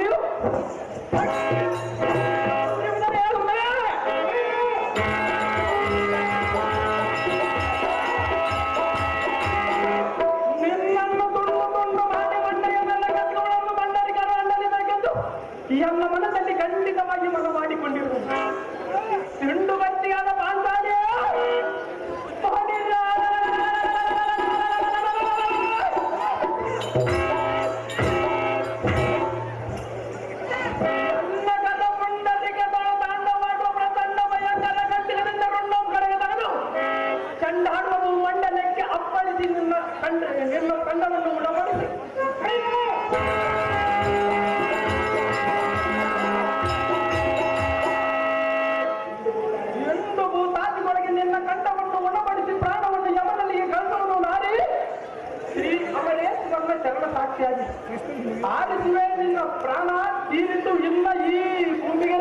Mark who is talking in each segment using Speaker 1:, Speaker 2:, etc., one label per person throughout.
Speaker 1: ನೀವು ನಿನ್ನನ್ನು ತುಂಡು ತುಂಡು ಮಾಡಿ ಮಂಡೆಯನ್ನೆಲ್ಲ ಕತ್ಕೊಳ್ಳಲು ಬಂಡರಿಕರ ಅಂಡಲಿಬೇಕೆಂದು ಎಲ್ಲ ಮನಸ್ಸಲ್ಲಿ ಖಂಡಿತವಾಗಿ ಮನ ಮಾಡಿಕೊಂಡಿರುವುದು ತುಂಡು ಗಟ್ಟಿಯಾದ ಪಾಂಚಾಲಿಯ ನಿನ್ನ ಕಂಡವನ್ನು ಉಡಮಾಡಿಸಿ ಎಂದು ಭೂತಾದಿಗೊಳಗೆ ನಿನ್ನ ಕಂಠವನ್ನು ಉಣಬಡಿಸಿ ಪ್ರಾಣವನ್ನು ಯಮನಲ್ಲಿಗೆ ಕಳಿಸುವುದು ನಾರಿ ಶ್ರೀ ಅವರೇ ನನ್ನ ಚರಣ ಸಾಕ್ಷಿಯಾಗಿ ಆರಿಸುವೆ ನಿನ್ನ ಪ್ರಾಣ ತೀರಿದ್ದು ಇಲ್ಲ ಈ ಭೂಮಿಗೆ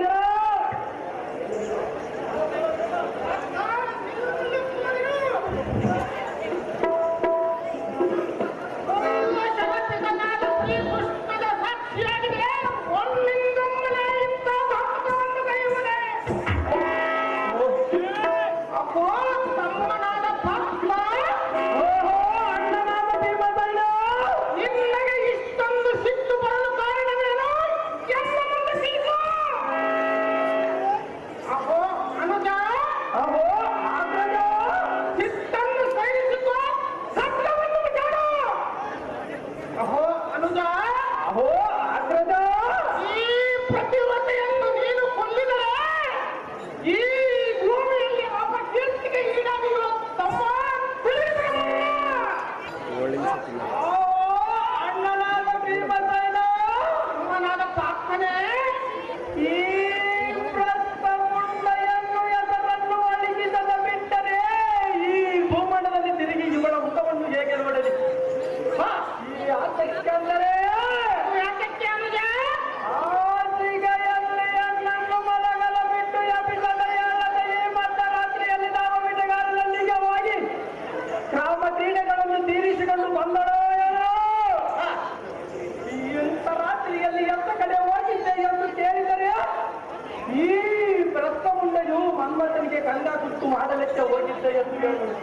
Speaker 1: ಕಂಡಾಗುತ್ತು ಮಾಡಲಿಕ್ಕೆ ಹೋಗಿದ್ದೆ ಎಂದು ಹೇಳುವುದು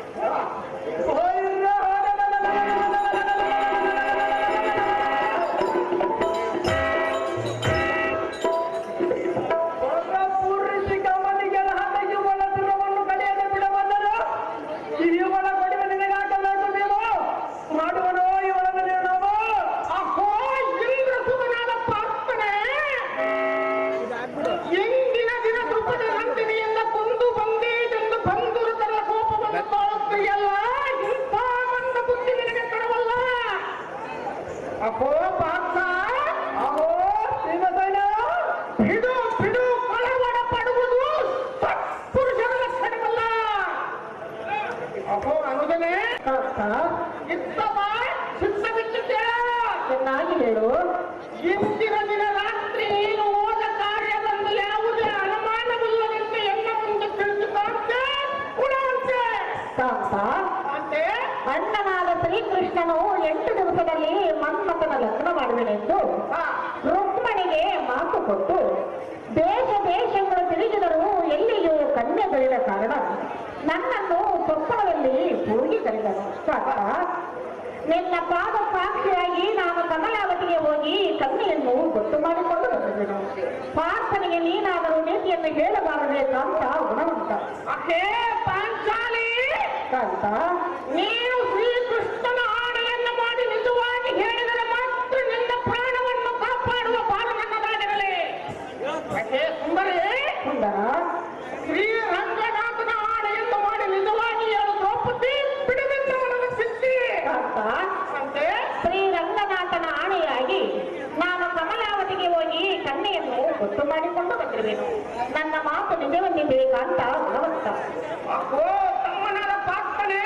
Speaker 1: ಪೂರ್ಣಿಸಿ ಗಮನಿಗೆಲ್ಲ ಹಾಗೆ ಒಳ ದೂರವನ್ನು ಕಡೆಯದೆ ಬಿಡಬಲ್ಲರು ಈ ಒಳ ಕೊಡುವೆ ನಿನಗಾಗಬೇಕು ನೀವು ಮಾಡುವನೋ ಇವಳನ್ನು ನೀಡೋದು ಅಹೋ ಇಂದ್ರ ಸುಮನಾದ ಪ್ರಾರ್ಥನೆ ಎಂದಿನ ದಿನ ದ್ರುಪದ ನಂದಿನಿಯನ್ನ ಕೊಂದು ಬಂದೇದೆಂದು ಬಂಧುರತರ ಕೋಪವನ್ನು ತಾಳುತ್ತೀಯಲ್ಲ ಇಂಥ ಮಂದ ಬುದ್ಧಿ ನಿನಗೆ ತರವಲ್ಲ ಅಹೋ ಪಾರ್ಥ ಅಹೋ ಶ್ರೀಮತನ ಬಿಡು ಬಿಡು ಕಳವಳ ಪಡುವುದು ಸತ್ಪುರುಷರ ಲಕ್ಷಣವಲ್ಲ ಅಹೋ ಅನುಜನೇ ಇತ್ತವ ಚಿತ್ತ ಬಿಟ್ಟಿದ್ದೆ ಚೆನ್ನಾಗಿ ಹೇಳು ಇಂದಿನ ದಿನ ರಾತ್ರಿ ನೀನು ಹೋದ ಕಾರ್ಯವನ್ನು ಯಾವುದೇ ಅನುಮಾನವಿಲ್ಲದಂತೆ ಎನ್ನ ಮುಂದೆ ತಿಳಿದುಕೊಂಡೆ ಉಣವಂತೆ ಅಂತೆ
Speaker 2: ಅಣ್ಣನಾದ ಶ್ರೀಕೃಷ್ಣನು 8 ದಿವಸದಲ್ಲಿ ಮನ್ಮಥನ ಲಗ್ನ ಮಾಡುವೆನೆಂದು ರುಕ್ಮಣಿಗೆ ಮಾತು ಕೊಟ್ಟು ದೇಶ ದೇಶಗಳು ತಿರುಗಿದರೂ ಎಲ್ಲಿಯೂ ಕನ್ಯೆ ದೊರೆಯದ ಕಾರಣ ನನ್ನನ್ನು ಸ್ವಪ್ನದಲ್ಲಿ ಹೋಗಿ ಕರೆದನು. ನಿನ್ನ ಪಾದ ಸಾಕ್ಷಿಯಾಗಿ ನಾನು ಕಮಲಾವತಿಗೆ ಹೋಗಿ ಕನ್ಯೆಯನ್ನು ಗೊತ್ತು ಮಾಡಿಕೊಂಡು ಬಂದಿದ್ದೆನು. ಪಾರ್ಥನಿಗೆ ನೀನಾದರೂ ನೀತಿಯನ್ನು ಹೇಳಬಾರದೆ ಕಾಂತ ಗುಣವಂತ.
Speaker 1: ಅಹೇ ಪಾಂಚಾಲಿ
Speaker 2: ಕಾಂತ,
Speaker 1: ನೀನು ಶ್ರೀಕೃಷ್ಣನ ಆಣೆಯನ್ನು ಮಾಡಿ ನಿಜವಾಗಿ ಹೇಳಿದರೆ ಮಾತ್ರ ನಿನ್ನ ಪ್ರಾಣವನ್ನು ಕಾಪಾಡುವ ಪಾಲು ನನ್ನದಾಗಲೇ. ಅಹೇ ಸುಂದರಿ
Speaker 2: ಸುಂದರ,
Speaker 1: ಶ್ರೀರಂಗನಾಥನ ಆಣೆಯನ್ನು ಮಾಡಿ ನಿಜವಾಗಿ ಹೇಳು ದ್ರೌಪದಿ ಬಿಡುವೆಂದವನನ್ನು ಸಿದ್ಧಿ
Speaker 2: ಕಾಂತ,
Speaker 1: ಅಂತೆ
Speaker 2: ಶ್ರೀರಂಗನಾಥನ ಆಣೆಯಾಗಿ ನಾನು ಕಮಲಾವತಿಗೆ ಹೋಗಿ ಕನ್ಯೆಯನ್ನು ಗೊತ್ತು ಮಾಡಿಕೊಂಡು ಬಂದಿರುವೆನು. ನನ್ನ ಮಾತು ನಿಜವೆಂದಿದೆ ಕಾಂತ ಗುಣವಂತ.
Speaker 1: ಅಹೋ ತಮ್ಮನಾದ ಪಾರ್ಥನೆ,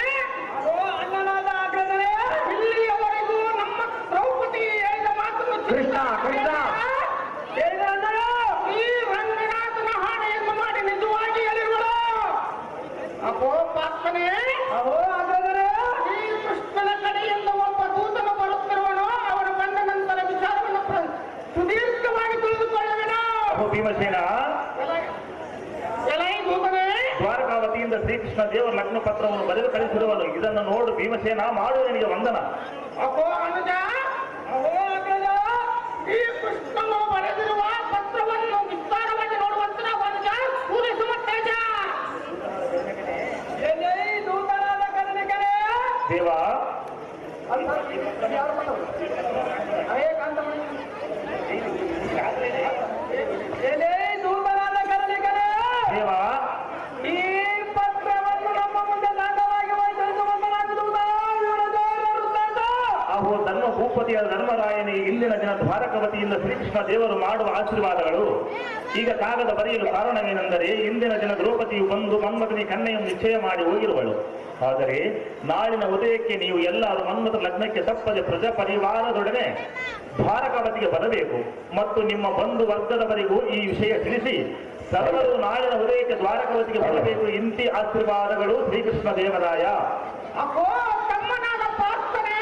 Speaker 1: ಅಹೋ ಅಣ್ಣನಾದ ಆಗ್ರಹನೇ, ಇಲ್ಲಿಯವರೆಗೂ ನಮ್ಮ ದ್ರೌಪದಿ ಹೇಳಿದ ಮಾತನ್ನು
Speaker 2: ಕೃಷ್ಣ ಕೃಷ್ಣ
Speaker 1: ಹೇಳಿದರು. ಈ ರಂಗನಾಥನ ಆಣೆಯನ್ನು ಮಾಡಿ ನಿಜವಾಗಿ ಹೇಳಿರುವಳು. ಅಹೋ ಪಾರ್ಥನೆ,
Speaker 2: ಅಹೋ ಆಗ್ರಹನೇ,
Speaker 1: ಈ ಕೃಷ್ಣನ ಕಡೆಯಿಂದ ಒಬ್ಬ ದೂತನು ಬರುತ್ತಿರುವನು. ಅವನು ಬಂದ ನಂತರ ವಿಚಾರವನ್ನು ಸುದೀರ್ಘವಾಗಿ
Speaker 3: ಭೀಮಸೇನ, ದ್ವಾರಕಾವತಿಯಿಂದ ಶ್ರೀಕೃಷ್ಣ ದೇವರ ಲಗ್ನ ಪತ್ರವನ್ನು ಬರೆದು ಕಳಿಸಿರುವನು. ಇದನ್ನು ನೋಡು ಭೀಮಸೇನ, ಮಾಡು ನಿನಗೆ ವಂದನ.
Speaker 1: ಅಹೋ ಅನುಜ, ಅಹೋ ಅಗ್ರಜ, ಈ ಕೃಷ್ಣನು ಬರೆದಿರುವ ಪತ್ರವನ್ನು ವಿಸ್ತಾರವಾಗಿ ನೋಡುವಂತ ಅನುಜ ಪೂರೈಸುವ ತೇಜ. ಏನೇ ದೂತರಾದ ಕರುಣಿಕರೇ
Speaker 3: ದೇವ,
Speaker 1: ಏನೇ ದೂತರಾದ ಕರುಣಿಕರೇ
Speaker 3: ದೇವ,
Speaker 1: ಈ ಪತ್ರವನ್ನು ನಮ್ಮ ಮುಂದೆ ದಾಖವಾಗಿ ವಹಿಸುವಂತನಾಗುವುದಾ
Speaker 3: ಅಹೋ ಧರ್ಮ ಭೂಪತಿಯಾದ ಧರ್ಮರಾಯನೇ, ಇಂದಿನ ದಿನ ದ್ವಾರಕವತಿಯಿಂದ ಶ್ರೀಕೃಷ್ಣ ದೇವರು ಮಾಡುವ ಆಶೀರ್ವಾದಗಳು. ಈಗ ಕಾಗದ ಬರೆಯಲು ಕಾರಣವೇನೆಂದರೆ, ಇಂದಿನ ದಿನ ದ್ರೌಪದಿಯು ಬಂದು ಮನ್ಮಥನಿಗೆ ಕನ್ನೆಯನ್ನು ನಿಶ್ಚಯ ಮಾಡಿ ಹೋಗಿರುವಳು. ಆದರೆ ನಾಳಿನ ಉದಯಕ್ಕೆ ನೀವು ಎಲ್ಲರೂ ಮನ್ಮಥ ಲಗ್ನಕ್ಕೆ ತಪ್ಪದೆ ಪ್ರಜಾ ಪರಿವಾರದೊಡನೆ ದ್ವಾರಕಾವತಿಗೆ ಬರಬೇಕು ಮತ್ತು ನಿಮ್ಮ ಬಂಧು ವರ್ಗದವರಿಗೂ ಈ ವಿಷಯ ತಿಳಿಸಿ ಸರ್ವರು ನಾಳಿನ ಉದಯಕ್ಕೆ ದ್ವಾರಕಾವತಿಗೆ ಬರಬೇಕು. ಇಂತಿ ಆಶೀರ್ವಾದಗಳು ಶ್ರೀಕೃಷ್ಣ ದೇವರಾಯ.
Speaker 1: ಅಹೋ ತಮ್ಮನಾದ ಪಾರ್ಥನೆ,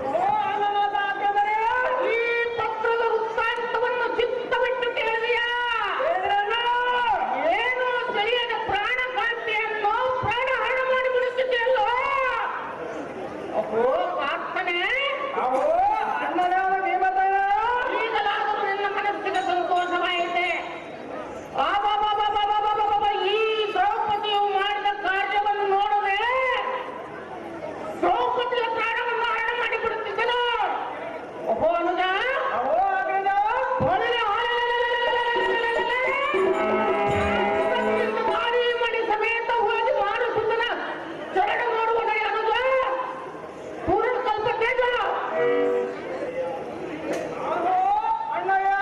Speaker 1: ಓ ಅನನಾದ ಅಗ್ರಜರೇ, ಈ ಪತ್ರದ ವೃತ್ತಾಂತವನ್ನು ಚಿತ್ತವಿಟ್ಟು ಕೇಳಿದೆಯಾ? ಏನು ಸರಿಯಾದ ಪ್ರಾಣ ಕಾಂತಿಯನ್ನು ಪ್ರಾಣ ಹರಣ ಮಾಡಿ ಬಿಡುತ್ತಿದೆಯಲ್ಲೋ? ಅಹೋ ಪಾರ್ಥನೆ, ಅಹೋ ಅಣ್ಣನಾದ ಭೀಮಸೇನ, ಈಗಲಾದರೂ ನಿನ್ನ ಮನಸ್ಸಿಗೆ ಸಂತೋಷವಾಯಿತೆ. ಈ ದ್ರೌಪದಿಯು ಮಾಡಿದ ಕಾರ್ಯವನ್ನು ನೋಡಿದ್ರೆ ದ್ರೌಪದಿಯ ಪ್ರಾಣವನ್ನು ಹರಣ ಮಾಡಿಬಿಡುತ್ತಿದ್ದನು. ಓಹೋ ಅನುಜ, ಅಹೋ ಅಗ್ರಜ, ಮಾರಿ ಮಣಿ ಸಮೇತ ಹೋಗಿ ಮಾರುಸುತ್ತನ ಚರಣ ಮಾಡುವನ ಅನುಜ ಪೂರ್ಣ ಸ್ವಲ್ಪ ತೇಜ. ಅಹೋ ಅಣ್ಣಯ್ಯ,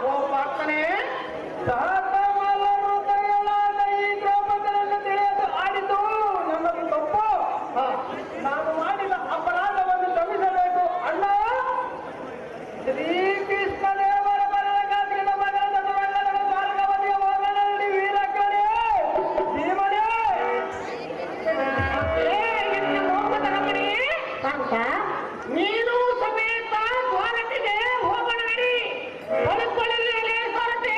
Speaker 1: ಓ ಪಾರ್ಥನೆ, ಈ ದ್ರೌಪದಿಯನ್ನು ತಿಳಿಯದು ಆಡಿತು ನಮಗೆ ತಪ್ಪು. ನಾನು ಮಾಡಿದ ಅಪರಾಧವನ್ನು ಕ್ಷಮಿಸಬೇಕು ಅಣ್ಣ. ಶ್ರೀಕೃಷ್ಣ ದೇವರ ಬರೆದ ಕಾಸಿನ ಮಗನ ದ್ವಾರಕಾವತಿಯ ಹೋಗನಲ್ಲಿ ವೀರಕ್ಕನೇ ಭೀಮನೇ. ಎನ್ನ ಮೋಹದ ರಮಣಿಯೇ, ನೀನು ಸಮೇತ ದ್ವಾರಕೆಗೆ ಹೋಗೋಣ ನಡಿ. ಹೊರಕೊಳ್ಳಲಿ ಸಾರಥಿ,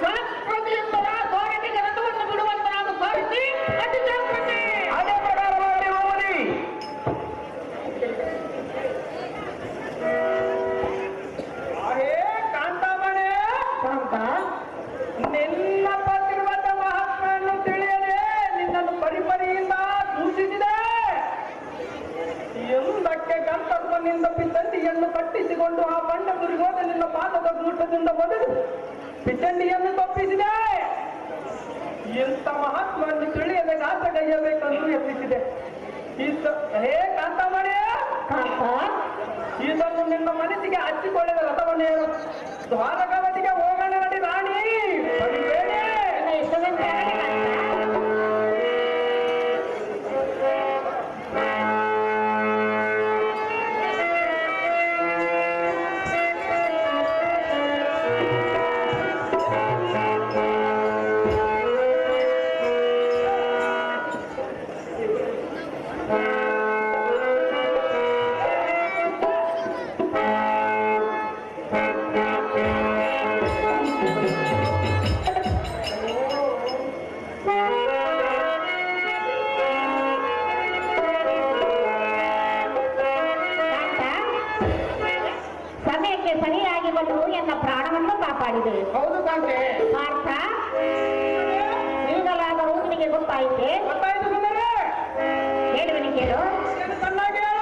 Speaker 1: ಜಾಗೃತಿಯಿಂದ ದ್ವಾರಕೆಗೆ ರಥವನ್ನು ಬಿಡುವಂತನಾದ ಸಾರಥಿ ಅತಿ ಜಾಗೃತಿ. ಅದೇ ಪ್ರಕಾರವಾಗಿ ಹೋಗಲಿ. ಅರೇ ಕಾಂತಾಮಣೆ, ನಿನ್ನ ಪತಿವ್ರತ ಮಹಾತ್ಮೆಯನ್ನು ತಿಳಿಯದೆ ನಿನ್ನನ್ನು ಪರಿಪರಿಯಿಂದ ದೂಷಿಸಿದೆ. ಎಂದಕ್ಕೆ ಗಂಧರ್ವನಿಂದ ಪಿತಂಡಿಯನ್ನು ಕಟ್ಟಿಸಿಕೊಂಡು ಆ ಬಂಡ ದುರ್ಗೋದ ನಿನ್ನ ಪಾದದ ಗೂಟದಿಂದ ಬದಲು ಪಿತಂಡಿಯನ್ನು ತಪ್ಪಿಸಿದೆ. ಇಂಥ ಮಹಾತ್ಮವನ್ನು ತಿಳಿಯದೆ ಘಾತಗೈಯಬೇಕೆಂದು ಯತ್ನಿಸಿದೆ. ಹೇ ಕಾಂತಾಮಣಿ, ಇದನ್ನು ನಿನ್ನ ಮನಸ್ಸಿಗೆ ಹಚ್ಚಿಕೊಳ್ಳಿದ ರಥವನ್ನು ಹೇಳು. ದ್ವಾರಕಾವತಿಗೆ ಹೋಗೋಣ ನಡಿ ರಾಣಿ. ಬಡಿಬೇಡಿ.
Speaker 2: ಸಮಯಕ್ಕೆ ಸರಿಯಾಗಿ ಬಂದು ಎನ್ನ ಪ್ರಾಣವನ್ನು ಕಾಪಾಡಿದೆ.
Speaker 1: ಹೌದು ಕಾಂತೆ.
Speaker 2: ಪಾರ್ಥ, ಈಗಲಾದರೂ ನಿನಗೆ ಗೊತ್ತಾಯಿತೆ?
Speaker 1: ಗೊತ್ತಾಯ್ತು ಸುಂದರ.
Speaker 2: ಹೇಳುವನಿ ಕೇಳು.
Speaker 1: ಚೆನ್ನಾಗಿ ಹೇಳು.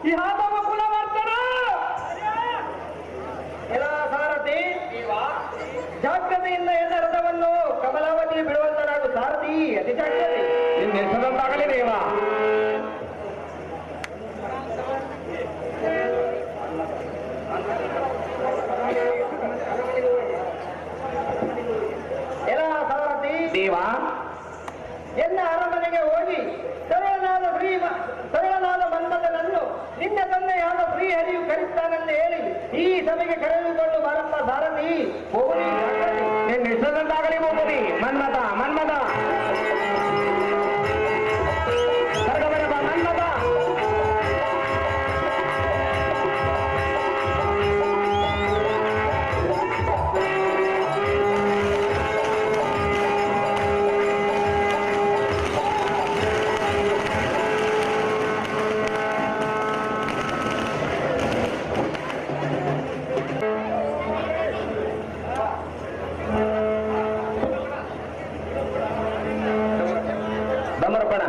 Speaker 1: ಯಾದವ ಕುಲವರ್ಧನ
Speaker 4: ಎಲ್ಲ ಸಾರಥಿ ಜಾಗ್ರತೆಯಿಂದ ಎನ್ನ ರಥವನ್ನು ಕಮಲಾವತಿ ಬಿಡುವಂತನಾಗು ಸಾರಥಿ ಅತಿ ಜಾಗ್ರತೆ
Speaker 1: ಹೆಸರಂತಾಗಲಿ ದೇವ.
Speaker 4: ಎಲ್ಲ ಸಾರಥಿ
Speaker 1: ದೇವ
Speaker 4: ಎನ್ನ ಅರಮನೆಗೆ ಹೋಗಿ ಸರಳನಾದ ಮನ್ಮಥನನ್ನು ನಿನ್ನ ತಂದೆಯಾದ ಶ್ರೀಹರಿಯು ಕರೆಯುತ್ತಾನೆಂದು ಹೇಳಿ ಈ ಸಭೆಗೆ ಕರೆದುಕೊಂಡು ಬರಪ್ಪ ಸಾರಥಿ ಹೋಗಿ
Speaker 1: ನಿನ್ನ ಹೆಸರಂತಾಗಲಿ ಹೋಗಲಿ. ಮನ್ಮಥ ಮನ್ಮಥ ಕರ್ಗಬರಪ್ಪ ಮನ್ಮಥ. ಸಮರ್ಪಣ.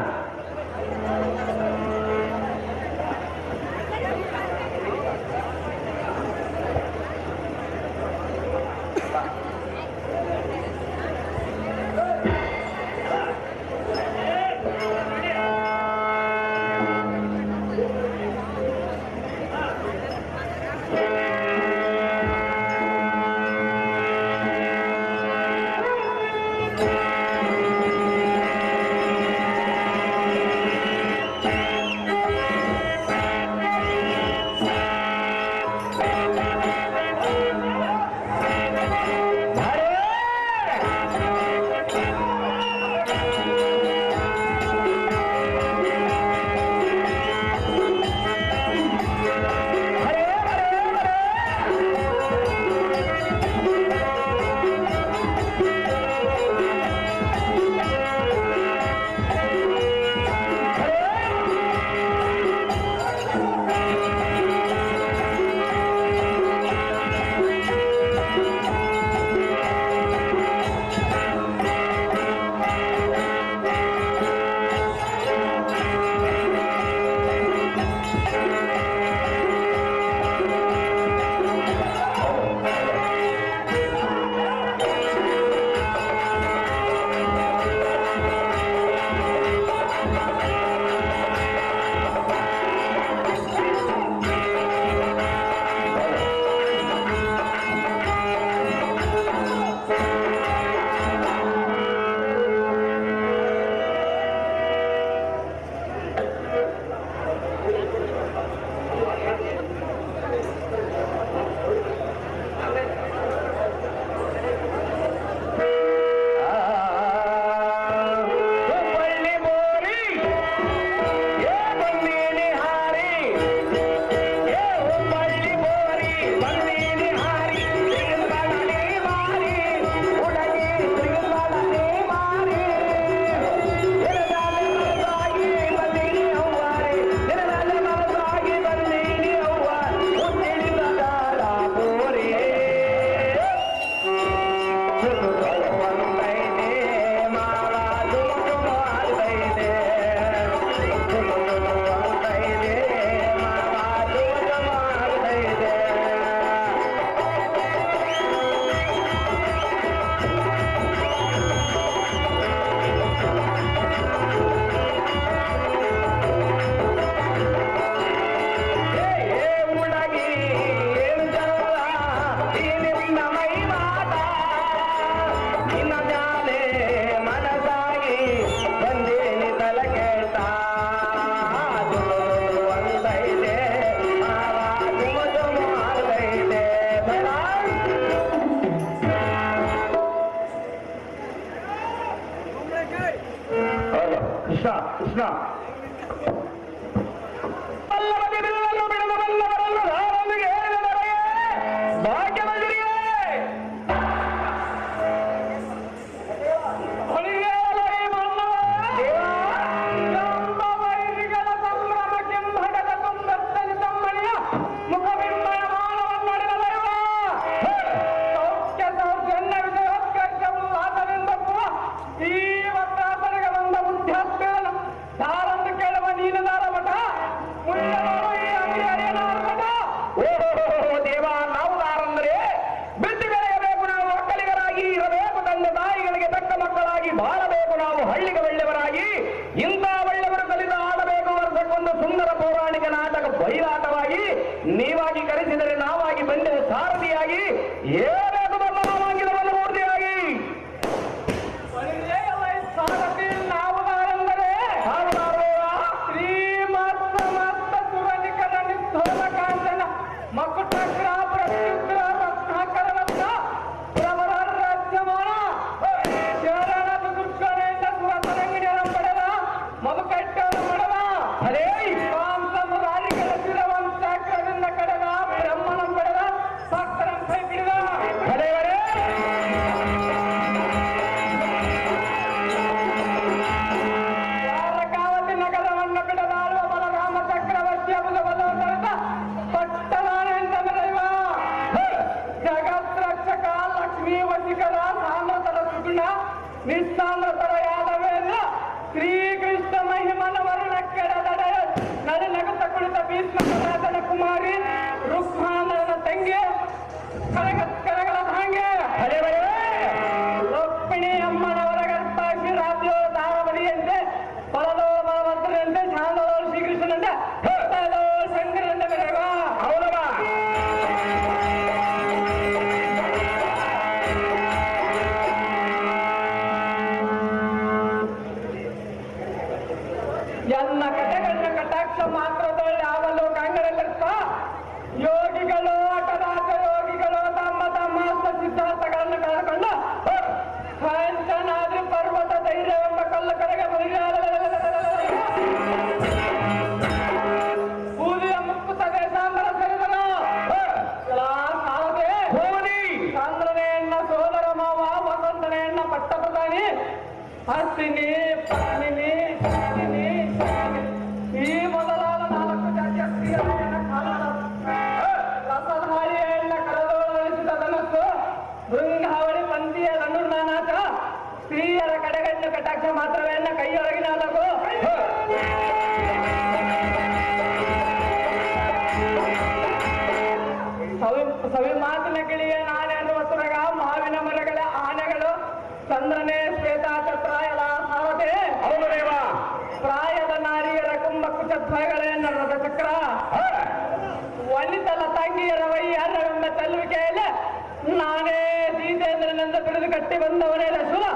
Speaker 3: ಕೃಷ್ಣ ಕೃಷ್ಣ
Speaker 1: ಈ ಒತ್ತಾಸರಿಗೆ ಬಂದ ಮುಖ್ಯಸ್ಥರನ್ನು ನೀವಾಗಿ ಕರೆಸಿದರೆ ನಾವಾಗಿ ಬಂದರೆ ಸಾರಥಿಯಾಗಿ ಏನೇನು ಬಲ್ಲವಾಗಿನ ಮೂರ್ತಿಯಾಗಿ
Speaker 4: ಸಾರಥಿ ನಾವುದಾರೆಂದರೆ ಶ್ರೀಮತ್ ಸಮಸ್ತ ಸುರನಿಕರ ನಿಸ್ಥೋಲ ಕಾಂಚನ ಮಕುಟಗ್ರ ಪ್ರತ್ಯುಗ್ರ ರತ್ನಾಕರವತ್ತ ಪ್ರವರ ರಾಜ್ಯಮಾನ ಶರಣ ದುರ್ಗಣೆಯಿಂದ ಸುರತರಂಗಿಣಿಯರ ಪಡೆದ ಮಮಕಟ್ಟರ ಪಡೆದ
Speaker 1: ಅದೇ
Speaker 4: ರಾಣಿಗಳ ಶಿರವಂಚಾಕ್ರದಿಂದ ಕಡೆದ ಬ್ರಹ್ಮನ ಪಡೆದ ಭಕ್ತರಂ ಕೈ ಬಿಡಿದ
Speaker 1: ಅದೇವರೇ
Speaker 4: ದ್ವಾರಕಾವತಿ ನಗರವನ್ನು ಬಿಡದಾಳುವ ಬಲರಾಮ ಚಕ್ರವರ್ತಿಯ ಬಲವಲೋಕರದ ಪಟ್ಟಣಾನೆಂದ ಮೆರೆಯುವ ಜಗತ್ರಕ್ಷಕ ಲಕ್ಷ್ಮೀ ವಶಿಕರ ಸಾಮ್ರತರ ಸುಗುಣ ನಿಸ್ಸಾಮ್ರತರ ಯಾದವೇಂದ್ರ ಶ್ರೀಕೃಷ್ಣ ಮಹಿಮನ ವರ್ಣ ಕೆಡದಡೆ ನಡೆ ನಗುತ್ತ ಕುಳಿತ ಭೀಷ್ಮರಾಜನ ಕುಮಾರಿ ರುಕ್ಮಾಂಧನ ತಂಗಿ ಕರಗಳ ಹಾಂಗೆ ರುಕ್ಮಿಣಿ ಅಮ್ಮನವರ ಗರ್ಭಾಗಿ ರಾಜ್ಯೋಳ ದಾರಬಡಿಯಂತೆ ಬಲದೋಳ ಬಲಭದ್ರಂತೆ ಶಾಂತದೋಳ ಶ್ರೀಕೃಷ್ಣನಂತೆ ಭಕ್ತದೋಳ ಶಂಕರನಂತೆ ಮೆರೆಯುವ
Speaker 1: ಹೌದಮ್ಮ
Speaker 4: ಎನ್ನ ಕಥೆಗಳನ್ನ ಕಟಾಕ್ಷ ಮಾತ್ರದೊಳ್ಳೆ ಆವಲು ಕಾಂಗರಲ್ಲಿರ್ತ ಯೋಗಿಗಳು ಆಟರಾಜ ಯೋಗಿಗಳು ತಮ್ಮ ತಮ್ಮ ಸಿದ್ಧಾರ್ಥಗಳನ್ನು ಕಳೆದುಕೊಂಡು ಕಾಂಚನಾದ್ರಿ ಪರ್ವತ ಧೈರ್ಯವೆಂಬ ಕಲ್ಲು ಕಡೆಗೆ ಬೂದಿಯ ಮುಕ್ಕುತ್ತದೆ ಸಾಂದ್ರ ಸರಿದನು ಸಾಲದೆ ಸಾಂದ್ರನೇ ಎನ್ನ ಸೋದರ ಮಾವ ವಸಂತನೇ ಎನ್ನ ಪಟ್ಟ ಪ್ರಧಾನಿ ಹಸ್ತಿನಿ ಪತ್ನಿನಿ ಶಾಲಿನಿ ಈ ಮೊದಲಾದ 4 ಜಾತಿಯ ಸ್ತ್ರೀಯರನ್ನ ರಸಧಾರಿಯನ್ನ ಕರೆದೊಳಿಸಿದ ಧನಸ್ಸು ಬೃಂಗಾವಳಿ ಪಂಥಿಯ ಧನುರ್ನಾನಾಥ ಸ್ತ್ರೀಯರ ಕಡೆಗಣ್ಣು ಕಟಾಕ್ಷ ಮಾತ್ರವೇ ಎನ್ನ ಕೈಯೊಳಗಿನ ಲಗು ಸವಿ ಮಾತಿನ ಗಿಳಿಯ ನಾನೆ ಅನ್ನುವ ಸುರಗ ಮಾವಿನ ಮರಗಳ ಆನೆಗಳು ಚಂದ್ರನೇ ಶ್ವೇತಾಚತ್ರ ಎಲ್ಲ ಸಾರಥೆ
Speaker 1: ಹೌದು ದೇವ
Speaker 4: ಪ್ರಾಯದ ನಾರಿಯರ ಕುಂಭ ಕುಚಧ್ವಯಗಳೇನ ರಥ ಚಕ್ರ ವನಿತಲ ತಂಗಿಯರ ವೈಯಾರವೆಂಬ ಚೆಲ್ಲುವಿಕೆಯಲ್ಲಿ ನಾನೇ ಸೀತೇಂದ್ರನೆಂದು ಬಿಡಿದು ಕಟ್ಟಿ ಬಂದವನೇ ಸುಲ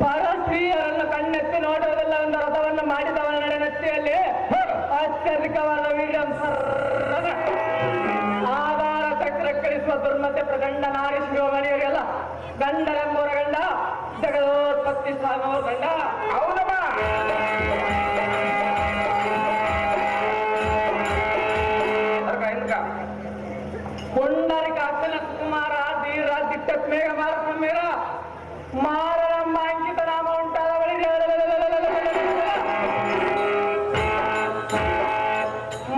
Speaker 4: ಪರ ಸ್ತ್ರೀಯರನ್ನು ಕಣ್ಣೆತ್ತಿ ನೋಡುವುದಿಲ್ಲ ಒಂದು ರಥವನ್ನು ಮಾಡಿದವನ ನಡೆನೆತ್ತಿಯಲ್ಲಿ ಅತ್ಯಧಿಕವಾದ ವೀರ್ಯಂ ಆಧಾರ ಚಕ್ರ ಕಳಿಸುವ ದುರ್ಮತೆ ಪ್ರಚಂಡ ನಾರಿ ಶಿರೋಮಣಿಯವರಿಗೆಲ್ಲ ಗಂಡರೆಂಬುವರ ಗಂಡ ಜಗದೋತ್ಪತ್ತಿ ಸ್ಥಾನವರ ಗಂಡ
Speaker 1: ಹೌದಮ್ಮ
Speaker 4: ಪುಂಡರಿಕಾಕ್ಷನ ಕುಮಾರ ಧೀರ ದಿಟ್ಟ ಮೇಘ ಮಾರ ಮಾರನಂಬ ಅಂಕಿತ ನಾಮ ಉಂಟಾದ ಬಳಿಗೆ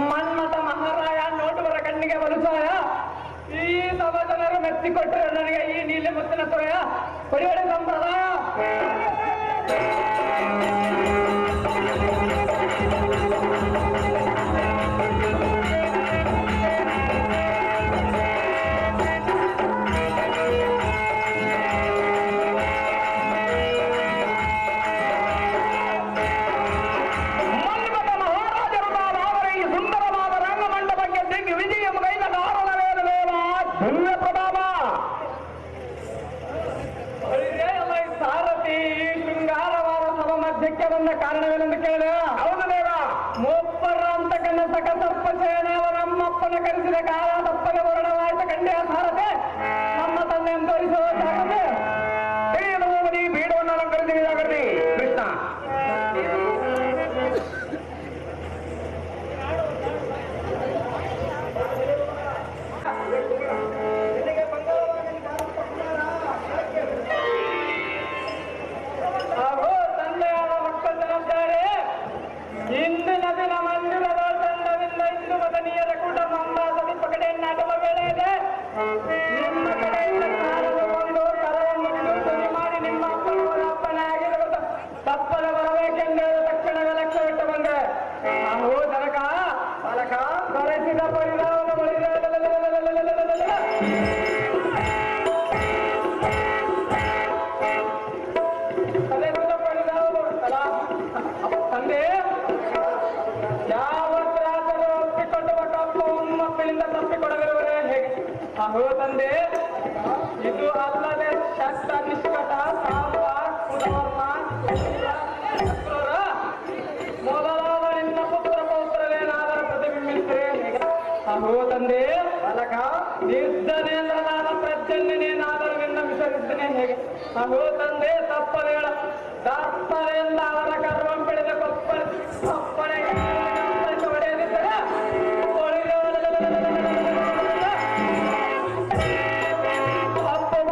Speaker 4: ಮನ್ಮಥ ಮಹಾರಾಯ ನೋಟುವರ ಕಣ್ಣಿಗೆ ಬಲುಸಾಯ ಈ ಸಭ ಜನರು ಮೆಚ್ಚಿಕೊಟ್ಟರೆ ನನಗೆ ಈ ನೀಲಿ ಮುತ್ತಿನ ತೊರೆಯ ಹೊಡಿಯಡೆ ಸಂಪ್ರದಾಯ ಸಾರಥಿ ಈ ಶೃಂಗಾರವಾದ ಸಭಾ ಮಧ್ಯಕ್ಕೆ ಬಂದ ಕಾರಣವೇನೆಂದು ಕೇಳ
Speaker 1: ಹೌದು ದೇವ
Speaker 4: ಮೂಪ್ಪರ ಅಂತ ಕನಸಕ ತಪ್ಪ ಸೇನೆಯವ ನಮ್ಮಪ್ಪನ ಕರೆಸಿದ ಕಾಲ ತಪ್ಪನೆ ವರ್ಣವಾಯಿತ ಕಂಡೆಯ ಸಾರಥೆ ನಮ್ಮ ತಂದೆಯನ್ನು ತೋರಿಸುವ ಸಾರಥೆ
Speaker 1: ತಿಳಿಯಲು ಹೋಗಿ ಬೀಡವನ್ನು ಅಲಂಕರಿಸಿದಾಗಲಿ ಕೃಷ್ಣ
Speaker 4: ಹಾಗೂ ತಂದೆಯಾದ ಮಕ್ಕಳಂತಾರೆ ಇಂದಿನ ದಿನ ಮಂದಿರದ ತಂಡದಿಂದ ಇಂದು ಮದನೀಯರ ಕೂಟ ಮಂಬಾದ ಪಕಡೆಯನ್ನಾಡುವ ವೇಳೆ ಇದೆ ನಿಮ್ಮ ಕಡೆಯಿಂದ ಸಾರಲು ಒಂದು ಕರವನ್ನು ಧ್ವನಿ ಮಾಡಿ ನಿಮ್ಮ ಅಪ್ಪನೇ ಆಗಿರುವುದು ತಪ್ಪದೆ ಬರಬೇಕೆಂದು ತಕ್ಷಣವೇ ಲಕ್ಷ್ಯ ಇಟ್ಟು ಬಂದೆ ನಾವು ಜನಕ ಬಾಲಕ ಬರೆಸಿದ ಪರಿಣಾಮ ಬಳಿದ ತಂದೆ ಯಾವ ತ್ರಾಸರು ಒಪ್ಪಿಕೊಳ್ಳುವ ಕಪ್ಪವನ್ನು ಅಹೋ ತಂದೆ, ಇದು ಅಲ್ಲದೆ ಶಕ್ತ ನಿಷ್ಕಟ ಸಾಂಬ ಕುಲವರ್ಮ ಶತ್ರುರ ಮೊದಲಾದ ನಿನ್ನ ಪುತ್ರ ಪೌತ್ರರೇನಾದರ ಪ್ರತಿಬಿಂಬಿಸಿದ್ರೆ ಅಹೋ ತಂದೆ, ಅಲಕ ನಿರ್ಧನೇಂದ್ರನಾದ ಪ್ರಜ್ಜನ್ಯನೇನಾದರೂ ನಿನ್ನ ವಿಸರ್ಜಿಸನೆ ಹೇಗೆ? ಅಹೋ ತಂದೆ, ತಪ್ಪಲೇಳ ದರ್ಪದಿಂದ ಅವರ ಕರ್ಮ ಬೆಳೆದ ಕೊಪ್ಪಳೆಗೆ ಹೊಡೆಯದಿದ್ದರೆ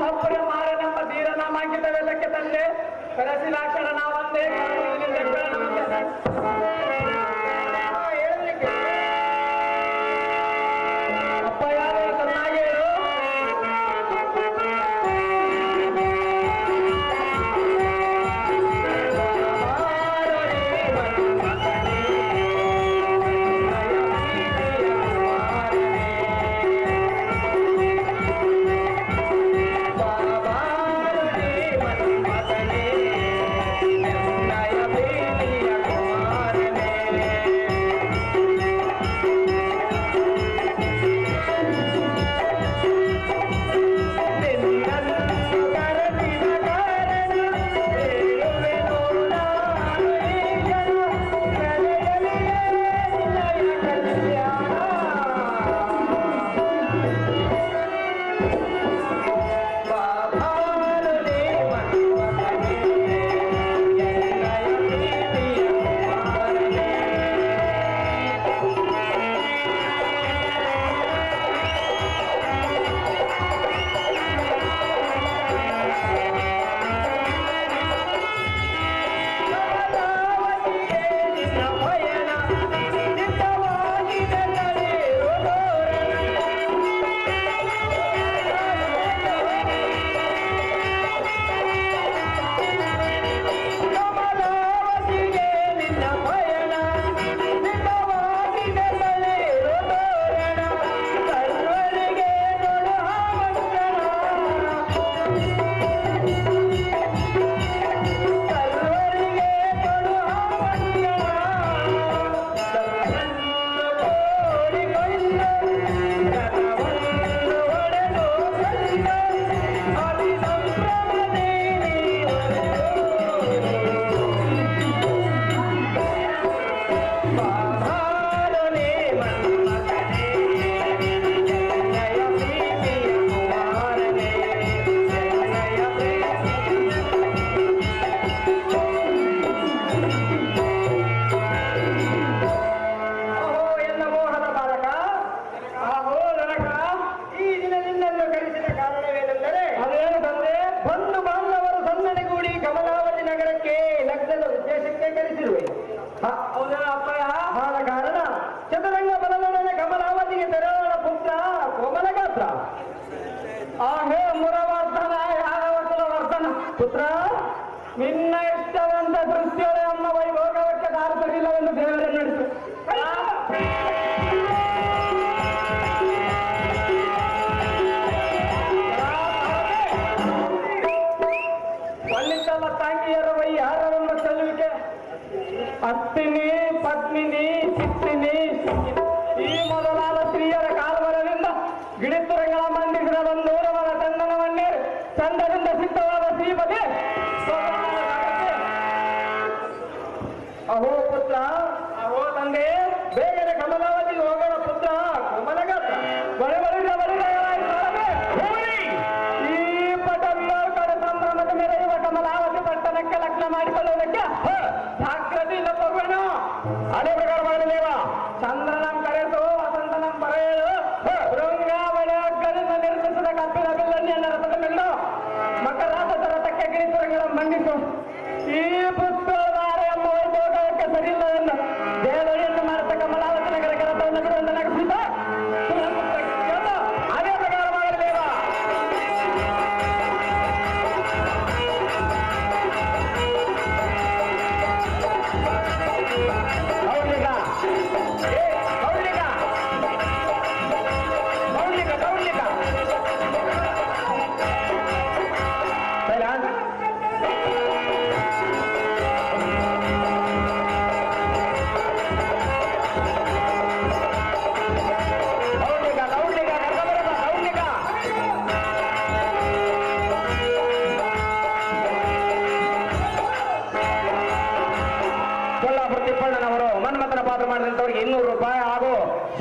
Speaker 4: ಹಬ್ಬ ಮಾರೆ ನಮ್ಮ ಧೀರನಾಮಾಂಕಿತವೆಲ್ಲಕ್ಕೆ ತಂದೆ ಕರಸಿಲಾಕ್ಷಣ ನಾವಂದೇ ಅಪ್ಪ ಯಾರು ಚೆನ್ನಾಗಿ ಹೇಳು. ಮಾರೊಡೆ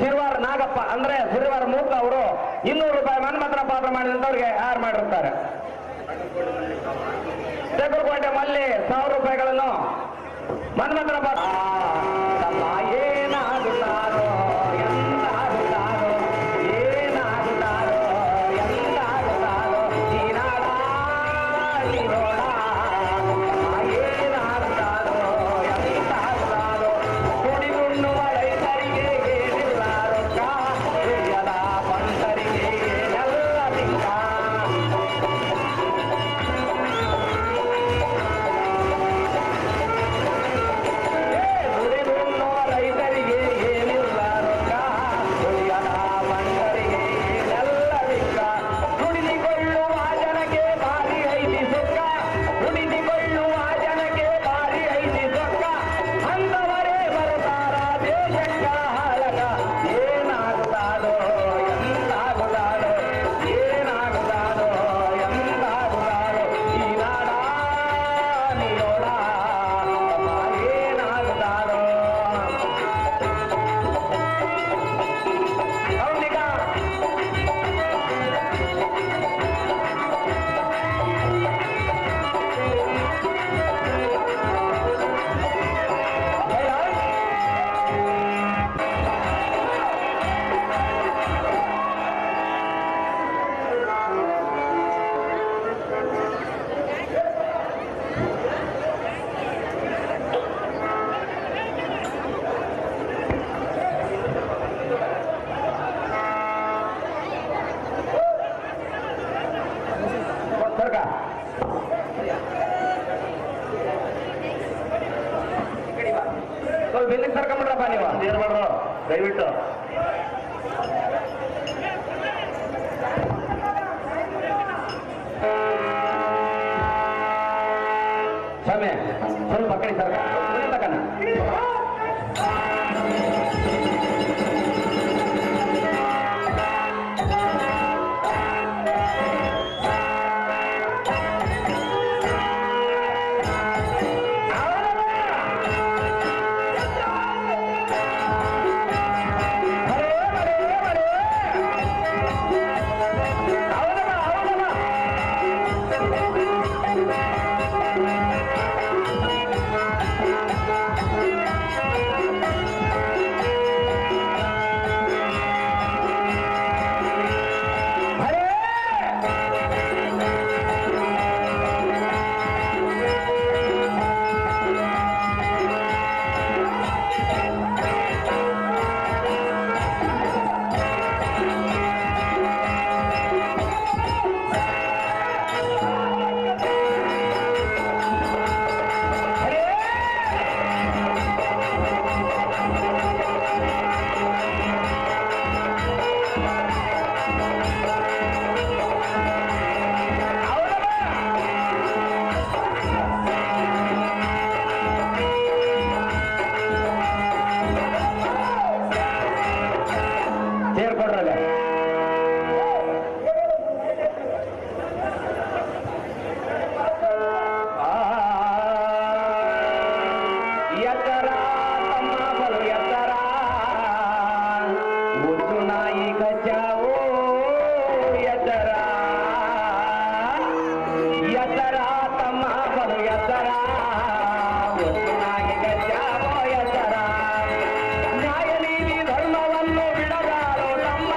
Speaker 5: ಶಿರ್ವಾರ ನಾಗಪ್ಪ ಅಂದ್ರೆ ಶಿರ್ವಾರ ಮೂಕ ಅವರು 200 ರೂಪಾಯಿ ಮನ್ಮಥನ ಪಾತ್ರ ಮಾಡಿದಂತವ್ರಿಗೆ ಯಾರು ಮಾಡಿರ್ತಾರೆ. ತೆಗುರುಕೋಟೆ ಮಲ್ಲಿ 1000 ರೂಪಾಯಿಗಳನ್ನು ಮನ್ಮಥನ ಪಾತ್ರ ಏನಾಗುತ್ತಾರೋ ಎಂದಾಗುತ್ತಾರೋ ಏನಾಗುತ್ತಾರೋ ಎಂದಾಗುತ್ತಾರೋ ಈ ನಾಡಾಳಿ ನೋಡ ಏನಾಗುತ್ತಾರೋ ಎಂದಾಗುತ್ತಾರೋ ಕುಡಿದುಣ್ಣುವ ರೈತರಿಗೆ ಏನಿಲ್ಲ ರೊಕ್ಕ ಹಿರಿಯದ ಪಂಟರಿಗೆ ಏನೆಲ್ಲ ದಿಕ್ಕ ದುಡಿದುಣ್ಣುವ ರೈತರಿಗೆ ಏನಿಲ್ಲ ರೊಕ್ಕ ಹಿರಿಯದ ಪಂಟರಿಗೆ ಏನೆಲ್ಲ ದಿಕ್ಕ ದುಡಿದುಕೊಳ್ಳುವ ಜನಕ್ಕೆ ಭಾರಿ ಐತಿ ಸುಖ ದುಡಿದುಕೊಳ್ಳುವ ಜನಕ್ಕೆ ಭಾರಿ ಐತಿ ಸುಖ ಅಂತವರೇ ಬರ್ತಾರ ದೇಶಕ್ಕ ಹಾಳಗ ಏನಾಗುತ್ತಾರೋ ಎಂದಾಗುತ್ತಾರೋ ಏನಾಗುತ್ತಾರೋ ಎಂದಾಗುತ್ತಾರೋ ಈ ನಾಡ ನೀಡೋಣ ಏನಾಗುತ್ತಾರೋ ಅವನಿಗ ಸರ್ಕ ಸ್ವಲ್ಪ ಬಿಲ್ಲಿಗೆ ಸರ್ಕೊಂಬಿಡ್ರಪ್ಪ ನೀವು
Speaker 3: ಏನ್ ಮಾಡ್ರು ದಯವಿಟ್ಟು
Speaker 5: ಸಮಯ ಸ್ವಲ್ಪ ಕಡೆ ಸರ್ಕ ತಕನ ಸೇರ್ಕೊಂಡ್ರಲ್ಲ ಎತ್ತರ ತಮ್ಮ ಬಲು ಎತ್ತರ ಉದ್ದು ನಾಯಿ ಕಚ್ಚಾವೋ ಎತ್ತರ ಎತ್ತರ ತಮ್ಮ ಬಲು ಎತ್ತರ ಉದ್ದು ನಾಯಿ ಕಚ್ಚಾವೋ ಎತ್ತರ ನ್ಯಾಯ ನೀತಿ ಧರ್ಮವನ್ನು ಬಿಡದಾರೋ ತಮ್ಮ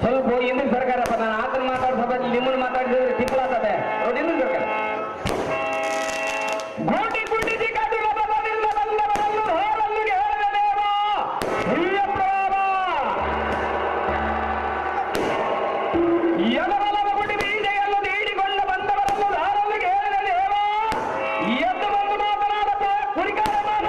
Speaker 5: ಸ್ವಲ್ಪ ಹಿಂದಿನ ಸರ್ಕಾರಪ್ಪ, ನಾನು ಆತನ ಮಾತಾಡ್ಸೋದ ನಿಮ್ಮನ್ನು ಮಾತಾಡಿದ್ರೆ ಚಿಕ್ಕಲಾಗ್ತದೆ ನೋಡಿ. ಹಿಂದಿನ ಸರ್ಕಾರ ಗೋಟಿ ಗುಂಡಿಸಿ ಕಟ್ಟಿದ ಪದದಿಂದ ಬಂದವರನ್ನು ಹೋರಲ್ಲಿಗೆ ಹೇಳಿದ ದೇವ ಹಿರಿಯಪ್ರಭಾವ. ಯಮಬಲವ ಗುಡಿ ಬೀಜೆಯನ್ನು ನೀಡಿಕೊಂಡು ಬಂದವರನ್ನು ಧಾರಲ್ಲಿಗೆ ಹೇಳಿದ ದೇವ ಎಂದು ಬಂದು ಮಾತನಾಡಪ್ಪ ಕುರಿಕಾರ ಮಾಡ.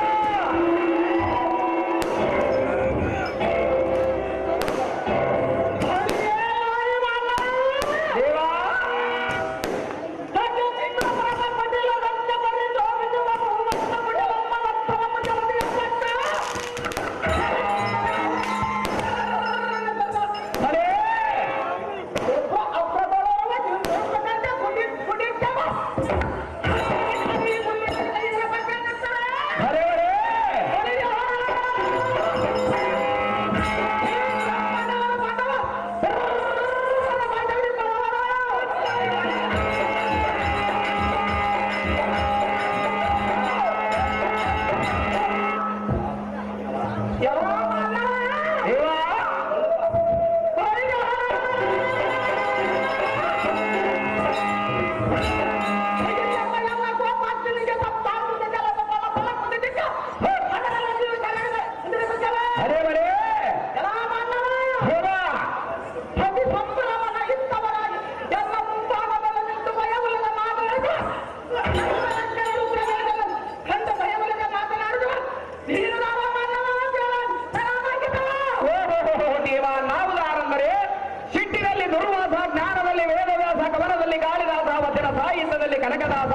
Speaker 5: ಕನಕದಾಸ,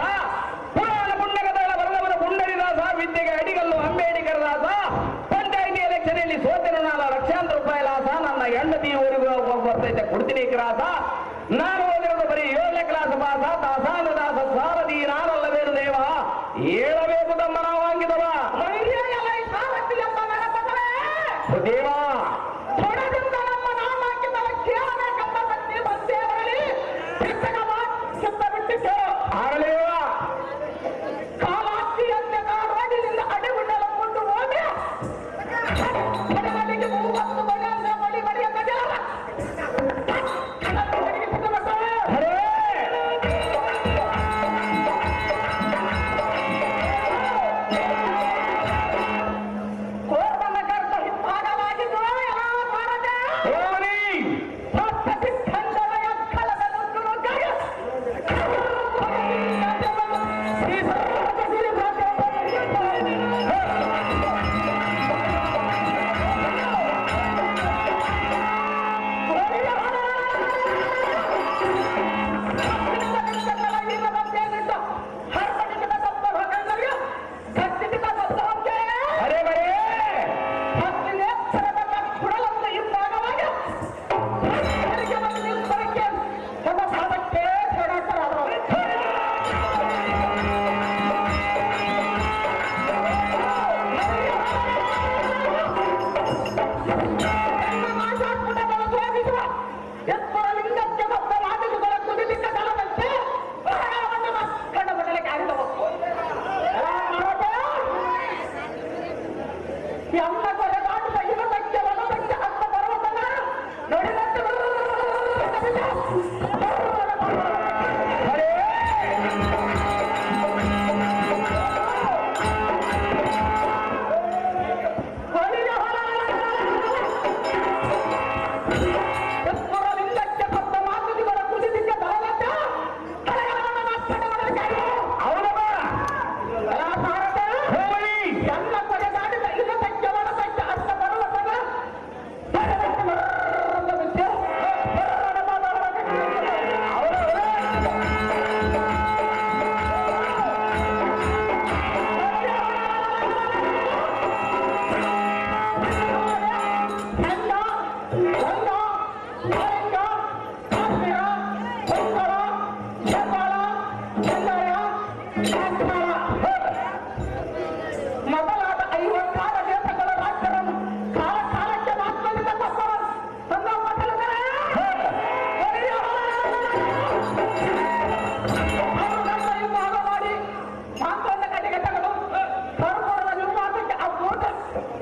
Speaker 5: ಪುರಾಣ ಪುಣ್ಯಕಥೆಗಳ ಬರೆದವರ ಪುಂಡರಿದಾಸ, ವಿದ್ಯೆಗೆ ಅಡಿಗಲ್ಲು ಅಂಬೇಡ್ಕರ್ ದಾಸ, ಪಂಚಾಯಿತಿ ಎಲೆಕ್ಷನ್ ಅಲ್ಲಿ ಸೋತಿನ ನಾನು ಲಕ್ಷಾಂತರ ರೂಪಾಯಿ ಲಾಸ, ನನ್ನ ಹೆಂಡತಿ ಊರಿಗೆ ಬರ್ತೈತೆ ಕೊಡ್ತೀನಿ ಕ್ರಾಸ, ನಾನು ಓದಿರೋದು ಬರೀ 7ನೇ ಕ್ಲಾಸ್ ಪಾಸ, ದಾಸಾನುದಾಸ ಸಾರದಿ ನಾನಲ್ಲವೇನು ದೇವ ಹೇಳಬೇಕು ತಮ್ಮ ನಾವು ಹಂಗಿದವ ದೇವ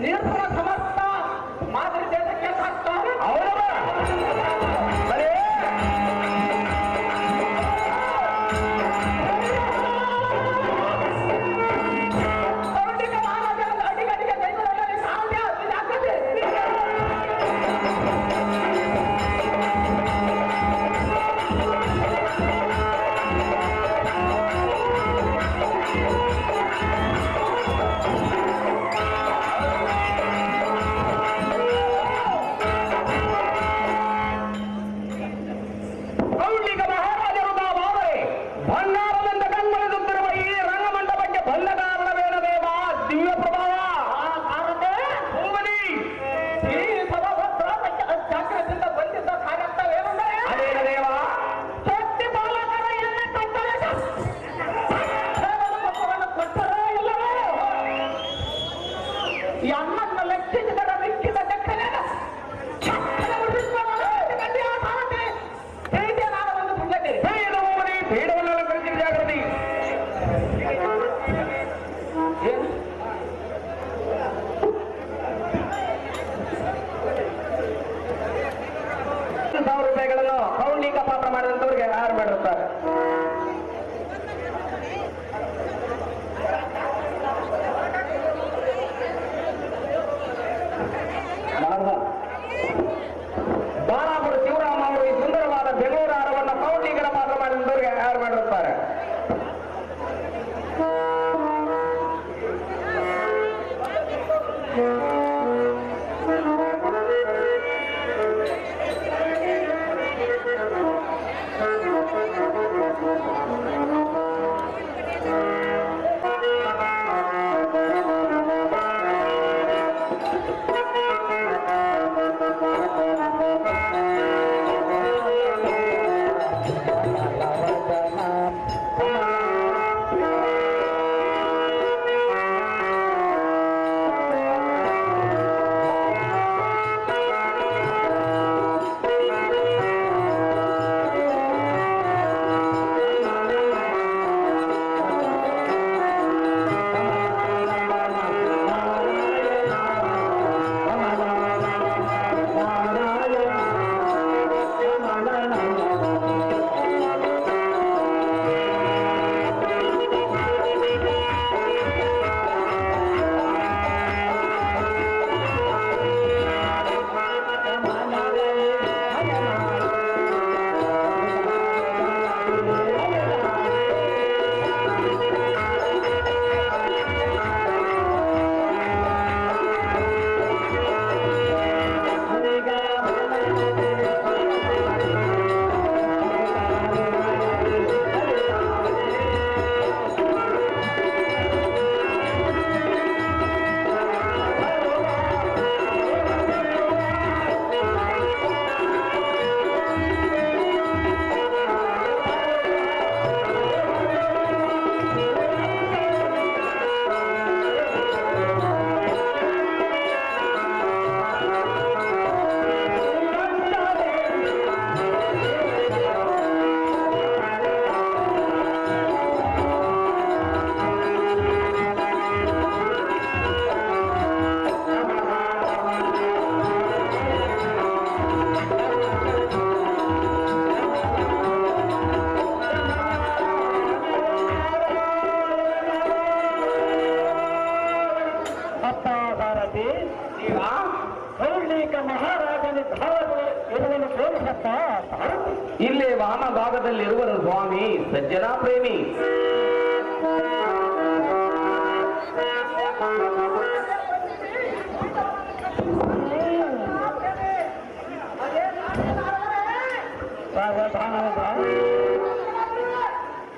Speaker 4: ನಿರ್ಮಲ ಸಮಸ್ತ ಮಾದರಿ ದೇಶಕ್ಕೆ ಸಾಕ್ತಾರೆ.
Speaker 5: ಹೌದಲ್ಲ ಬರೇ
Speaker 4: ಪೌರಾಣಿಕ ಮಹಾರಾಜರ ಅಡಿಗಡಿಗೆ ಕೈಗೊಳ್ಳಲು ಸಾಧ್ಯ ಇದಾಗದೆ.
Speaker 5: ಕೌಲಿಕ ಮಹಾರಾಜರು ತಾವಾದರೆ ಬಂಗಾರದಿಂದ ಕಣ್ಮಳೆದುತ್ತಿರುವ ಈ ರಂಗಮಂಟಪಕ್ಕೆ ಬಂದ ಕಾರಣವೇನ ದೇವ ದಿವ್ಯ ಪ್ರಭಾವ ಹೋಗಲಿ.
Speaker 4: ಈ ಸಭಾಭದ್ರಕ್ಕೆ ಜಾಗ್ರತೆಯಿಂದ ಬಂದಿದ್ದ ಕಾರ್ಯಕ್ರಮವೇನೆಂದರೆ
Speaker 5: ಅದೇನ ದೇವ
Speaker 4: ಶಕ್ತಿ ಬಾಲಕರ ಎನ್ನ ಕಟ್ಟಲೆ ಮಕ್ಕಳನ್ನು ಕೊಟ್ಟರೇ ಇಲ್ಲವೋ ಈ ಅನ್ನನ್ನ ಲೆಕ್ಕಿಸಿದರ ಮಿಕ್ಕಿದ ಲೆಕ್ಕನೆ
Speaker 5: ಪೀಠ ಹೋಗಲಿ ಪೀಠವನ್ನು ಅಲಂಕರಿಸಿದ ಜಾಗೃತಿ ₹1,000 ಕೌಂಡಿಕ ಪಾತ್ರ ಮಾಡಿದಂತವ್ರಿಗೆ ಯಾರು ಮಾಡಿರ್ತಾರೆ. ಬಾಲಾಪುರ ಶಿವರಾಮ ಅವರು ಈ ಸುಂದರವಾದ ಬೆಂಗಳೂರು ಹಾರವನ್ನು ಕೌಂಡಿಗರ ಪಾತ್ರ ಮಾಡಿದಂತವ್ರಿಗೆ ಯಾರು ಮಾಡಿರ್ತಾರೆ. ಇಲ್ಲೇ ವಾಮ ಭಾಗದಲ್ಲಿರುವರು ಸ್ವಾಮಿ ಸಜ್ಜನಾ ಪ್ರೇಮಿ.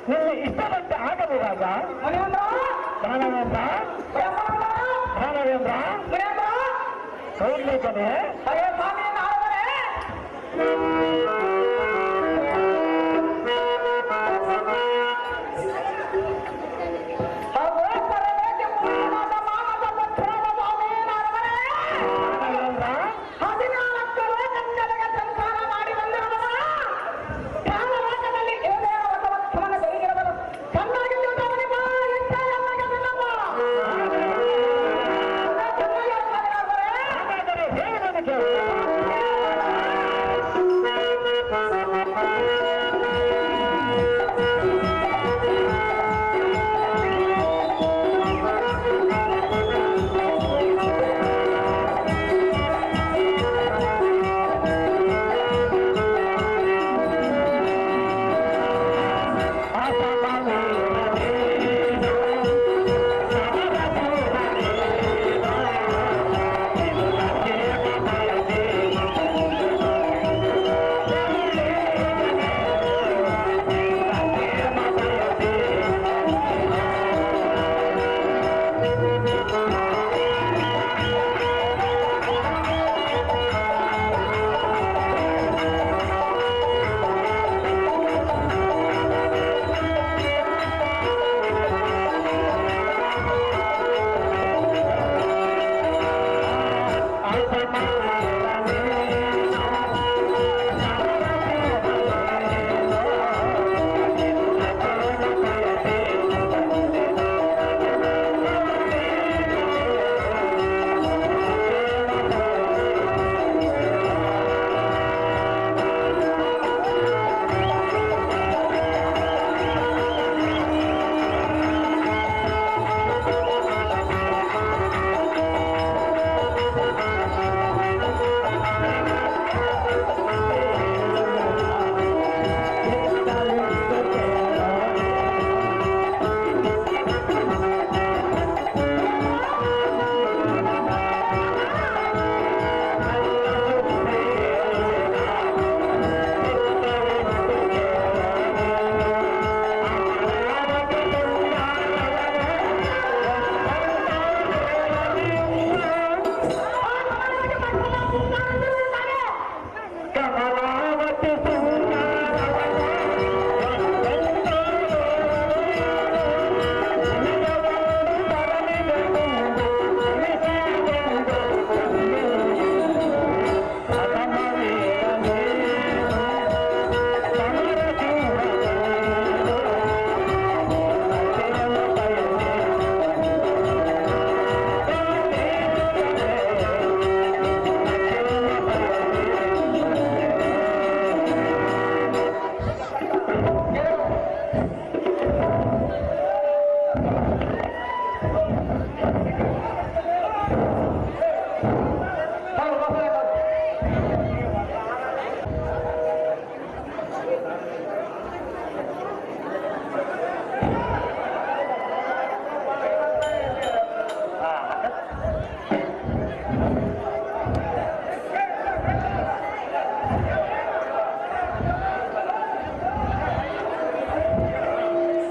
Speaker 4: ನಿನ್ನ ಇಷ್ಟದಂತೆ ಆಗಬೇಕಾಗ ಕೌರ್ಲಿಕನೇ
Speaker 2: ಚೆನ್ನಾಗಿ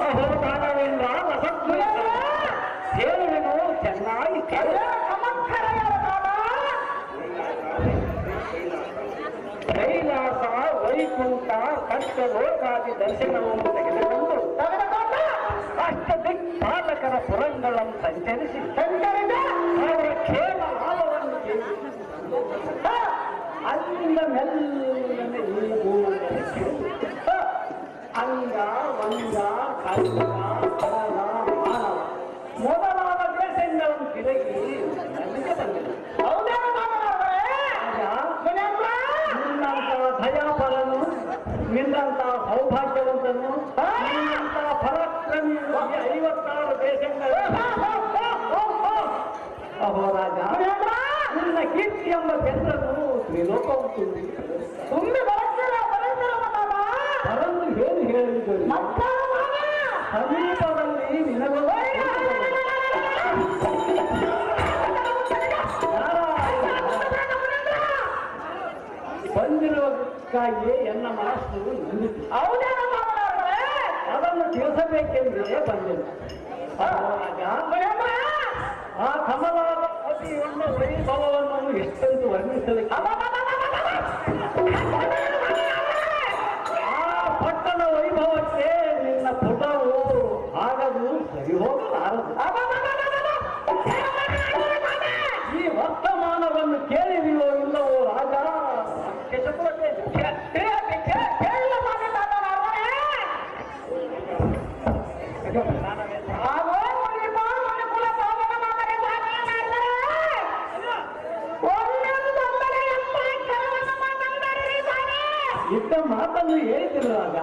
Speaker 1: ಅಹೋ ದಾನವೇಂದ್ರ ಹೇಳುವೆನು ಚೆನ್ನಾಗಿ ಕೈಲಾಸ ವೈಕುಂಠ ಕಷ್ಟ ಲೋಕಾದಿ ದರ್ಶನವನ್ನು ತೆಗೆದುಕೊಂಡು ಅಷ್ಟ ದಿಕ್ಪಾಲಕರ ಪುರಂಗಳನ್ನು ಸಂಚರಿಸಿ ಅವರ ಕ್ಷೇಮ ಲಾಭವನ್ನು ಅಲ್ಲಿಂದ ಮೆಲ್ಲನೆ ಈ ಭೂಮಿಯಲ್ಲಿ ಅಂಗ ವಂಗ ಕರ್ಗ ಕರಣ ಮಾನವ ಮೊದಲಾದ ದೇಶಗಳನ್ನು ತಿರುಗಿ ನನಗೆ ಬಂದಿದೆ. ನಿನ್ನಂತ ದಯಾಪರನು, ನಿನ್ನಂತ ಸೌಭಾಗ್ಯವಂತನು, ನಿನ್ನಂತ ಪರಾಕ್ರಮಿ 56 ದೇಶಗಳ ಅಹೋರಾಜ ನಿನ್ನ ಕೀರ್ತಿ ಎಂಬ ಚಂದ್ರನು ತ್ರಿಲೋಕವು ತುಂಬಿ ಬರಲು ಏನು ಹೇಳಿದರು ಸಮೀಪದಲ್ಲಿ ನಿನಗೂ ಬಂದಿರುವುದಕ್ಕಾಗಿಯೇ ಎನ್ನ ಮನಸ್ಸು ನಿಂದಿತು. ಅದನ್ನು ತಿಳಿಸಬೇಕೆಂದೇ ಬಂದಿಲ್ಲ. ಆ ಕಮಲಾವತಿ ಎಂಬ ವೈಭವವನ್ನು ಎಷ್ಟೆಂದು ವರ್ಣಿಸಲಿಕ್ಕೆ ಆ ಪಟ್ಟಣ ವೈಭವಕ್ಕೆ ನಿನ್ನ ಪುಟವು ಆಗದು ಸರಿ ಹೋಗಲಾರದು. ಈ ವರ್ತಮಾನವನ್ನು ಕೇಳಿದೆಯೋ ಇಲ್ಲವೋ ರಾಜ ಇದ್ದ ಮಾತನ್ನು ಹೇಳಿದ್ರು ರಾಜ.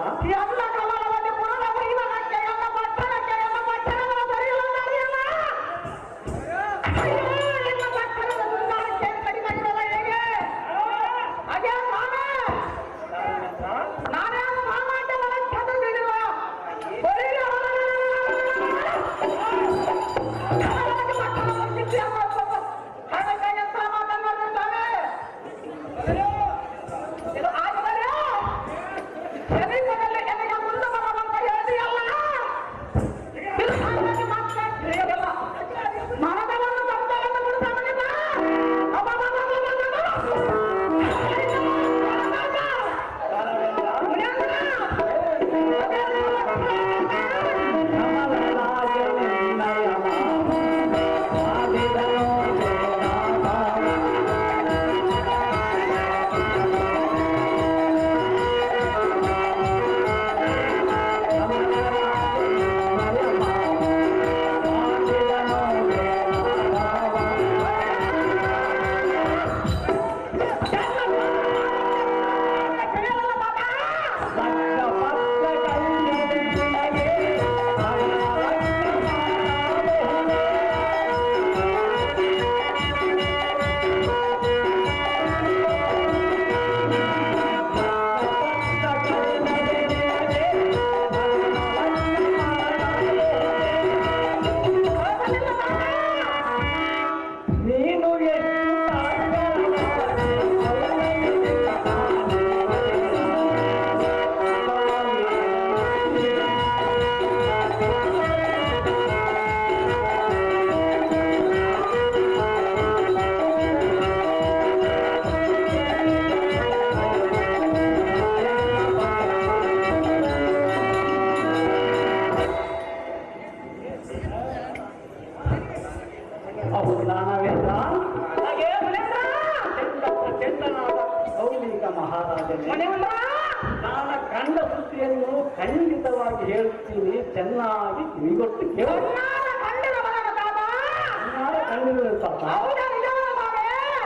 Speaker 1: ನಾನು ಕಂಡ ಸುದ್ದಿಯನ್ನು ಖಂಡಿತವಾಗಿ ಹೇಳುತ್ತೀನಿ, ಚೆನ್ನಾಗಿ ಕಿವಿಗೊಟ್ಟು ಕೇಳಿ.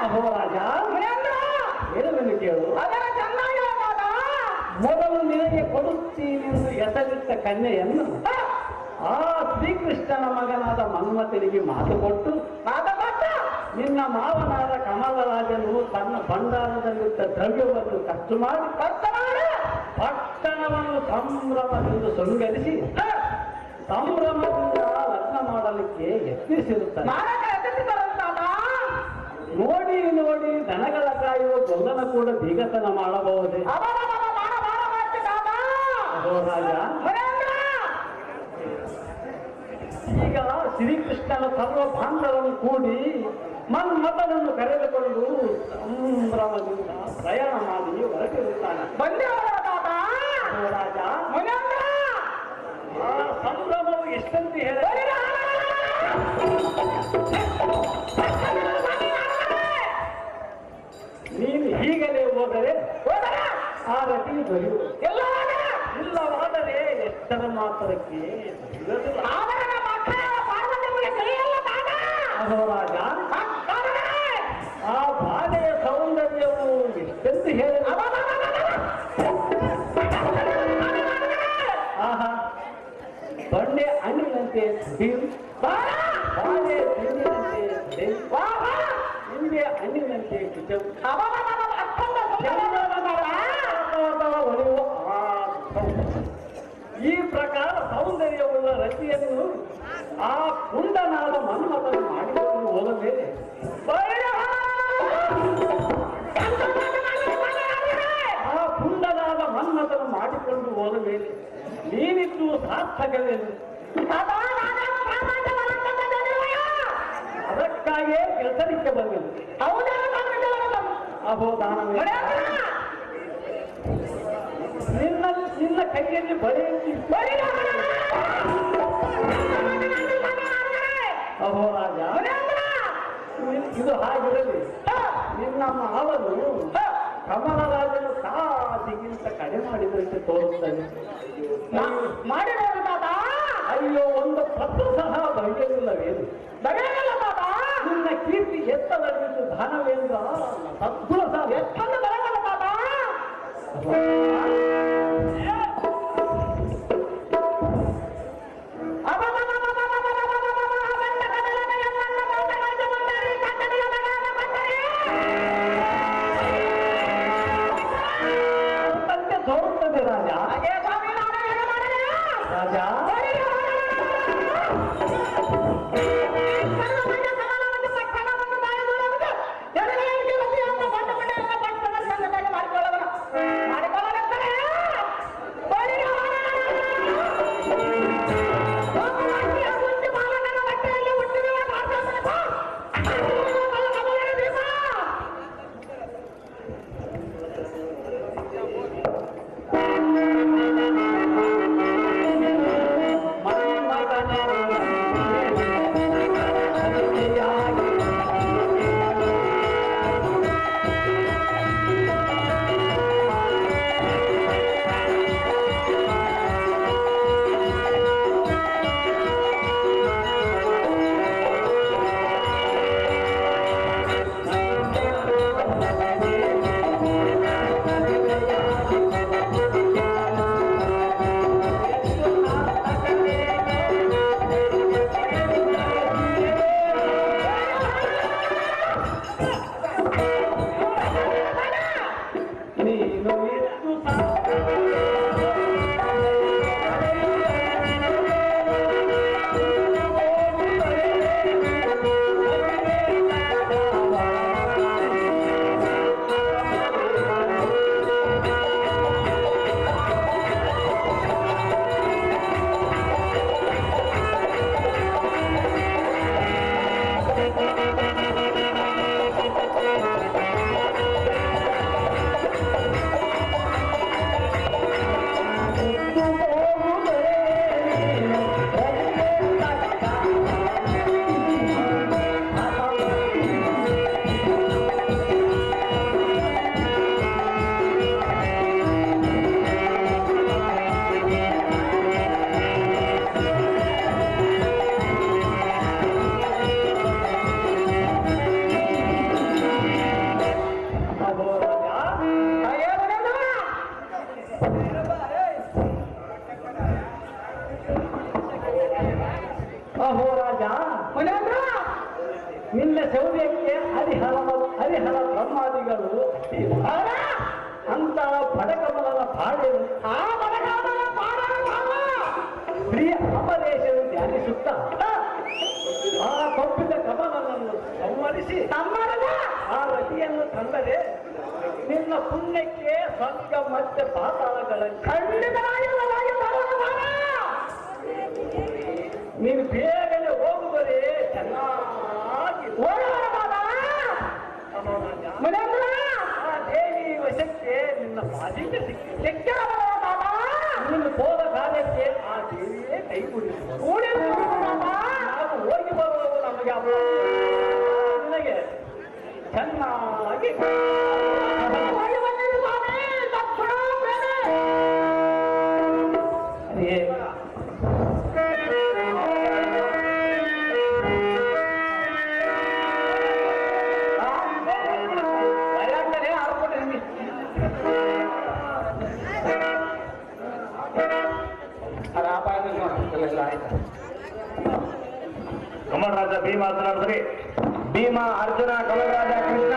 Speaker 1: ಅಹೋ ರಾಜ, ಏನನ್ನು ಕೇಳು. ಮೊದಲು ನಿನಗೆ ಕೊಡುತ್ತೀನೆಂದು ಹೆಸರಿಟ್ಟ ಕನ್ಯೆಯನ್ನು ಆ ಶ್ರೀಕೃಷ್ಣನ ಮಗನಾದ ಮನ್ಮಥನಿಗೆ ಮಾತು ಕೊಟ್ಟು ನಿನ್ನ ಮಾವನಾದ ಕಮಲರಾಜನು ತನ್ನ ಭಂಡಾರದಲ್ಲಿದ್ದ ದ್ರವ್ಯವನ್ನು ಖರ್ಚು ಮಾಡಿ ಪಟ್ಟಣವನ್ನು ಸಂಭ್ರಮದಿಂದ ಶೃಂಗರಿಸಿ ಸಂಭ್ರಮದಿಂದ ಲಗ್ನ ಮಾಡಲಿಕ್ಕೆ ಯತ್ನಿಸಿರುತ್ತಾನೆ. ಕೊಲ್ಲನ ಕೂಡ ಬೀಗತನ ಮಾಡಬಹುದೇ? ರಾಜ, ಈಗ ಶ್ರೀಕೃಷ್ಣನ ಸರ್ವ ಬಾಂಧವರನ್ನು ಕೂಡಿ ಮನ್ಮಥನನ್ನು ಕರೆದುಕೊಂಡು ಸಂಭ್ರಮದಿಂದ ಪ್ರಯಾಣ ಮಾಡಿ ಹೊರಟಿರುತ್ತಾನೆ. ರಾಜ, ಆ ಸಂಭ್ರಮವು ಎಷ್ಟಂತ ಹೇಳ ನೀನು ಹೀಗಲೇ ಹೋದರೆ ಆ ರತಿ ದೊರೆಯುವುದು. ಇಲ್ಲವಾದರೆ ಎಷ್ಟರ ಮಾತ್ರಕ್ಕೆ ರಾಜ, ಆ ಬಾಧೆಯ ಸೌಂದರ್ಯವು ಎಷ್ಟೆಂದು ಹೇಳಿ ಆಹಾ, ಬಂಡೆ ಹಣ್ಣಿನಂತೆ ಬಾಳೆ ತಿಂಡಿನಂತೆ ನಿಂಬೆ ಹಣ್ಣಿನಂತೆ ಈ ಪ್ರಕಾರ ಸೌಂದರ್ಯವುಳ್ಳ ರತಿಯನ್ನು ಆ ಪುಂಡನಾದ ಮನ್ಮಥನು ಮಾಡಿಕೊಂಡು ಹೋದ ಮೇಲೆ ಆ ಪುಂಡನಾದ ಮನ್ಮಥನು ಮಾಡಿಕೊಂಡು ಹೋದ ಮೇಲೆ ನೀನಿದ್ದು ಸಾರ್ಥಕವೇನು? ಅದಕ್ಕಾಗಿಯೇ ಕೆಲಸಕ್ಕೆ ಬಂದನು. ಅಬೋಧಾನವೇ ನಿನ್ನ ಕೈಯಲ್ಲಿ ಬರೆಯುತ್ತಿ ಅಹೋ ರಾಜ, ಇದು ಹಾಗಿರಲಿ. ನಿನ್ನ ಮಾವನು ಕಮಲರಾಜನು ಕಾದಿಗಿಂತ ಕಡಿಮೆ ಮಾಡಿದಂತೆ ತೋರುತ್ತದೆ. ಅಯ್ಯೋ, ಒಂದು ಪತ್ತು ಸಹ ಬಗೆಯಿಲ್ಲವೇನು? ನಿನ್ನ ಕೀರ್ತಿ ಎತ್ತದಲ್ಲಿದ್ದು ಧನವೇಂದ್ರ ಸದ್ಗುಣ ಸಹ ಎತ್ತನ್ನು ಬರಗಲ್ಲ ತೋರುತ್ತದೆ ರಾಜ. ರಾಜ, ಅಹೋ ರಾಜ, ನಿನ್ನ ಶೌರ್ಯಕ್ಕೆ ಹರಿಹರ ಬ್ರಹ್ಮಾದಿಗಳು ಅಂತ ಬಡಕಮಲನ ಪಾಡೆನು ಪ್ರಿಯ ಅಮರೇಶನು ಧ್ಯಾನಿಸುತ್ತ ಆ ಕೊಪ್ಪಿದ ಕಮಲನನ್ನು ಸಂವರಿಸಿ ಆ ರತಿಯನ್ನು ತಂದರೆ
Speaker 4: ನಿನ್ನ ಪುಣ್ಯಕ್ಕೆ ಸ್ವರ್ಗ ಮತ್ತೆ ಪಾತಾಳಗಳ ನೀನು ಬೇಗನೆ ಹೋಗುವರೆ ಚೆನ್ನಾಗಿ ಆ ದೇವಿ ವಶಕ್ಕೆ ನಿನ್ನ ಬಾಜಿಗೆ ಸಿಕ್ಕಿದೆ. ನೀನು ಹೋದ ಕಾರ್ಯಕ್ಕೆ ಆ ದೇವಿಯೇ ಕೈ ನಾವು ಹೋಗಿ ಬರುವುದು ನಮಗೆ ನಿನಗೆ ಚೆನ್ನಾಗಿ
Speaker 3: ಕಮಲರಾಜ ಭೀಮ ಮಾತನಾಡಿದ್ರಿ.
Speaker 5: ಭೀಮ, ಅರ್ಜುನ, ಕಮಲರಾಜ, ಕೃಷ್ಣ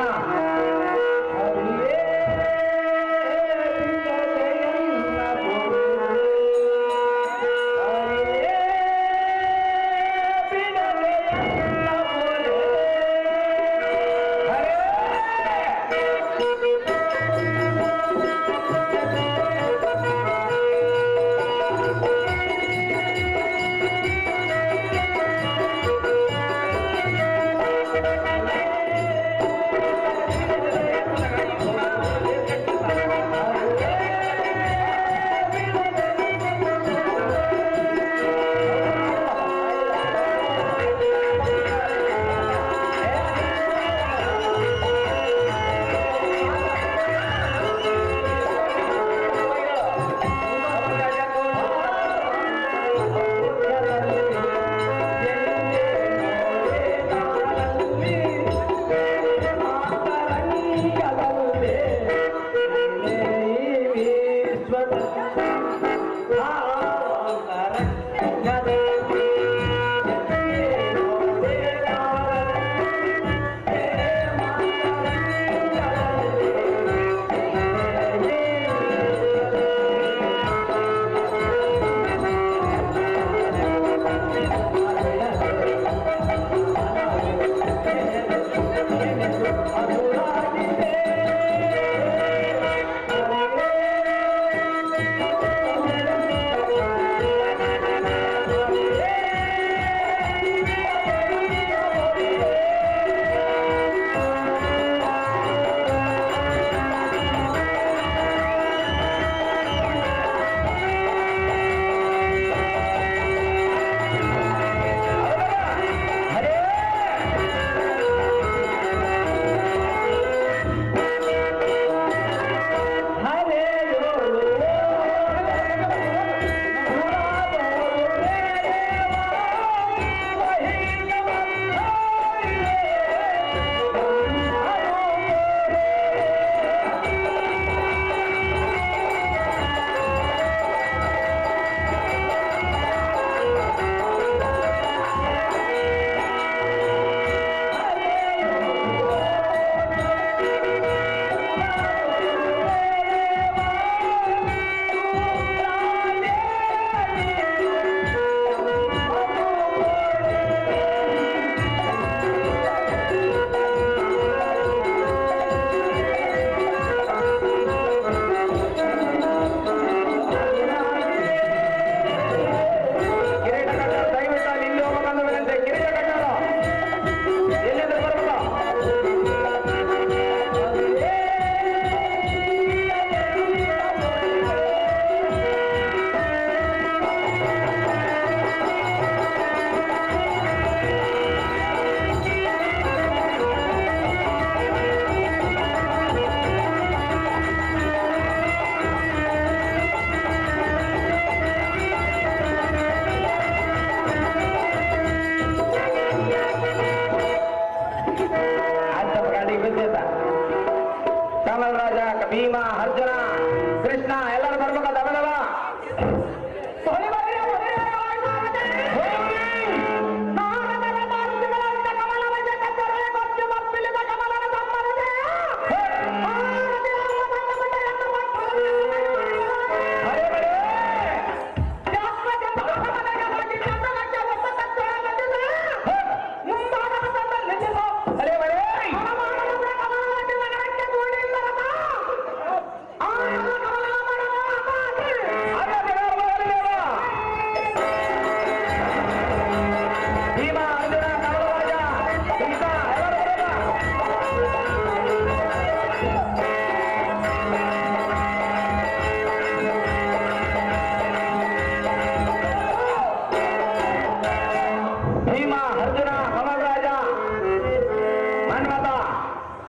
Speaker 5: ಕಮಲರಾಜ, ಭೀಮ, ಅರ್ಜುನ, ಕೃಷ್ಣ ಎಲ್ಲ